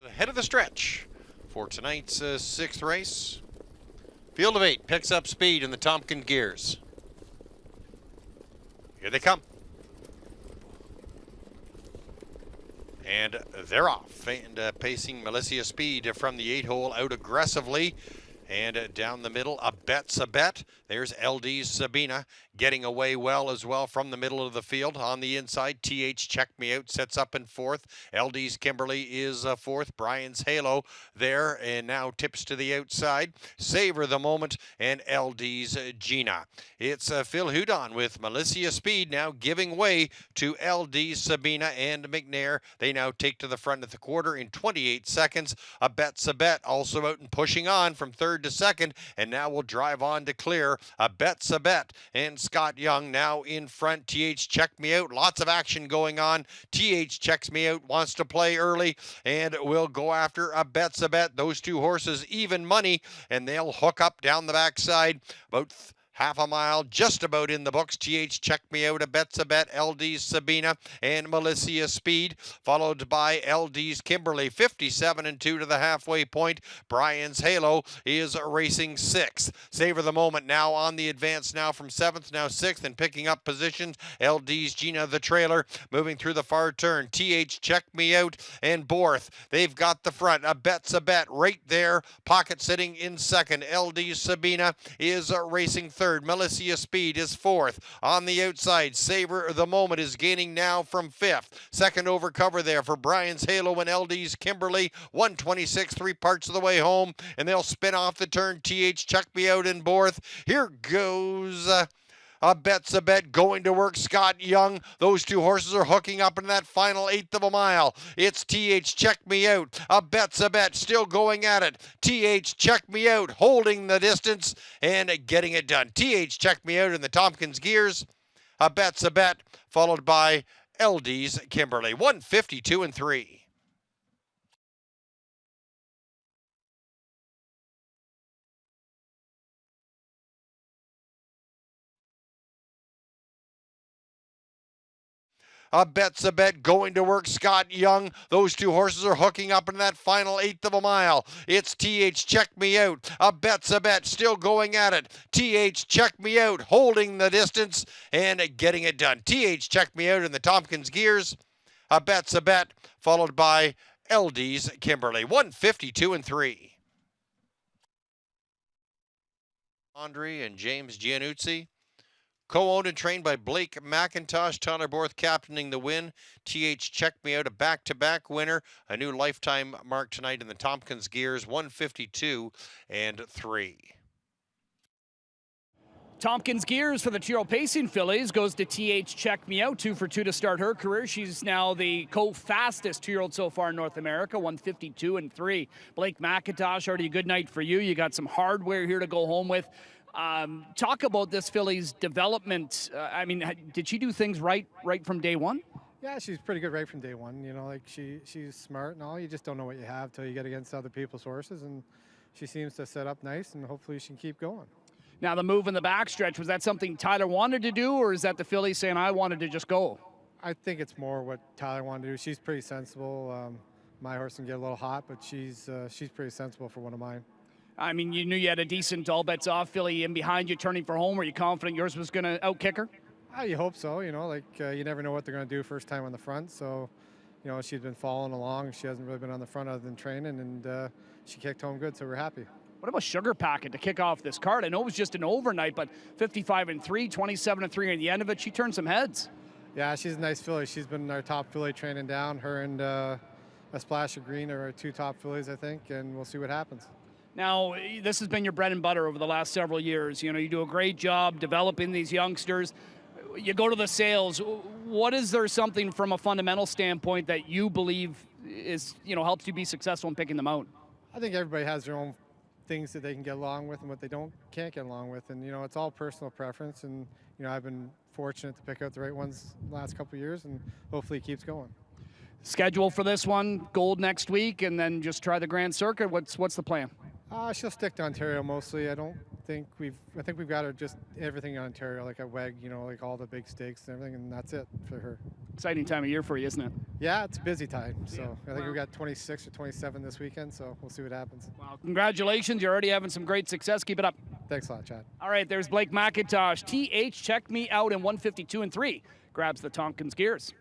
The head of the stretch for tonight's sixth race. Field of 8 picks up speed in the Tompkins gears. Here they come. And they're off. And pacing Melissa Speed from the 8-hole out aggressively. And down the middle, a bet's a bet. There's LD's Sabina getting away well as well from the middle of the field. On the inside, TH Check Me Out sets up in fourth. LD's Kimberly is fourth. Brian's Halo there and now tips to the outside. Savor the Moment and LD's Gina. It's Phil Hudon with Melissa Speed now giving way to LD's Sabina and McNair. They now take to the front of the quarter in 28 seconds. A bet's a bet also out and pushing on from third to second, and now we'll drive on to clear. A bet's a bet, and Scott Young now in front. TH Check Me Out, lots of action going on. TH Checks Me Out wants to play early and will go after a bet's a bet. Those two horses even money, and they'll hook up down the backside about half a mile, just about in the books. TH Check Me Out, a bet's a bet. LD's Sabina and Melissa Speed, followed by LD's Kimberly. 57-2 to the halfway point. Brian's Halo is racing sixth. Savor the Moment now on the advance now from seventh, now sixth, and picking up positions. LD's Gina, the trailer, moving through the far turn. TH Check Me Out and Borth. They've got the front. A bet's a bet right there. Pocket sitting in second. LD's Sabina is racing third. Melissa Speed is fourth. On the outside, Savor the Moment is gaining now from fifth. Second over cover there for Brian's Halo and LD's Kimberly. 126, 3 parts of the way home, and they'll spin off the turn. TH Check Me Out and Borth. Here goes a bet's a bet going to work. Scott Young. Those two horses are hooking up in that final eighth of a mile. It's TH Check Me Out. A bet's a bet. Still going at it. TH Check Me Out holding the distance and getting it done. TH Check Me Out in the Tompkins gears. A bet's a bet. Followed by LD's Kimberly. 152-3. A bet's a bet going to work. Scott Young. Those two horses are hooking up in that final eighth of a mile. It's TH Check Me Out. A bet's a bet. Still going at it. TH Check Me Out holding the distance and getting it done. TH Check Me Out in the Tompkins gears. A bet's a bet. Followed by LD's Kimberly. 152-3. Andre and James Giannuzzi. Co-owned and trained by Blake McIntosh. Tyler Borth captaining the win. TH Check Me Out, a back-to-back winner. A new lifetime mark tonight in the Tompkins gears. 152-3. Tompkins gears for the Tiro Pacing fillies goes to TH Check Me Out, 2 for 2 to start her career. She's now the co-fastest 2-year-old so far in North America, 152-3. Blake McIntosh, already a good night for you. You got some hardware here to go home with. Talk about this filly's development. I mean, did she do things right from day one? Yeah, she's pretty good right from day one. You know, like she's smart and all. You just don't know what you have till you get against other people's horses, and she seems to set up nice, and hopefully she can keep going. Now, the move in the backstretch, was that something Tyler wanted to do, or is that the filly saying, I wanted to just go? I think it's more what Tyler wanted to do. She's pretty sensible. My horse can get a little hot, but she's pretty sensible for one of mine. I mean, you knew you had a decent all bets off filly in behind you turning for home. Were you confident yours was going to outkick her? You hope so. You know, like you never know what they're going to do first time on the front. So, you know, she's been following along. She hasn't really been on the front other than training, and she kicked home good, so we're happy. What about Sugar Packet to kick off this card? I know it was just an overnight, but 55-3, 27-3 at the end of it. She turned some heads. Yeah, she's a nice filly. She's been our top filly training down. Her and A Splash of Green are our two top fillies, I think, and we'll see what happens. Now, this has been your bread and butter over the last several years. You know, you do a great job developing these youngsters. You go to the sales. What is there something from a fundamental standpoint that you believe is, you know, helps you be successful in picking them out? I think everybody has their own things that they can get along with and what they can't get along with, and you know, it's all personal preference. And you know, I've been fortunate to pick out the right ones the last couple of years, and hopefully it keeps going. Schedule for this one: Gold next week, and then just try the Grand Circuit. What's the plan? She'll stick to Ontario mostly. I think we've got her just everything in Ontario, like at WEG, you know, like all the big stakes and everything, and that's it for her. Exciting time of year for you, isn't it? Yeah, it's a busy time. So I think we got 26 or 27 this weekend. So we'll see what happens. Well, congratulations. You're already having some great success. Keep it up. Thanks a lot, Chad. All right, there's Blake McIntosh. TH checked me out in 152 and 3. Grabs the Tompkins gears.